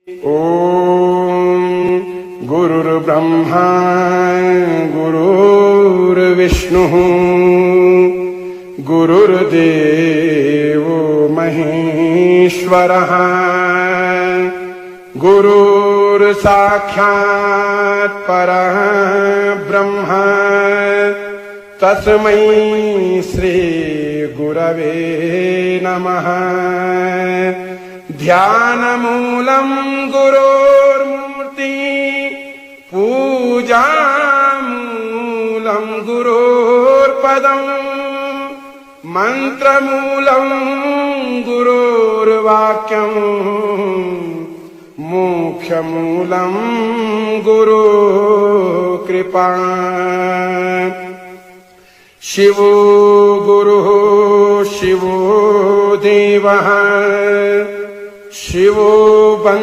ॐ गुरुर्ब्रह्मा गुरुर्विष्णुः गुरुर्देवो महेश्वरः गुरुर्साक्षात् परः ब्रह्म तस्मै श्री गुरवे नमः। ध्यानमूलं गुरोर्मूर्ति पूजामूलं गुरोर्पदम् मन्त्रमूलं गुरोर्वाक्यम् मोक्षमूलं गुरुकृपा। शिवो गुरुः शिवो देवः शिवो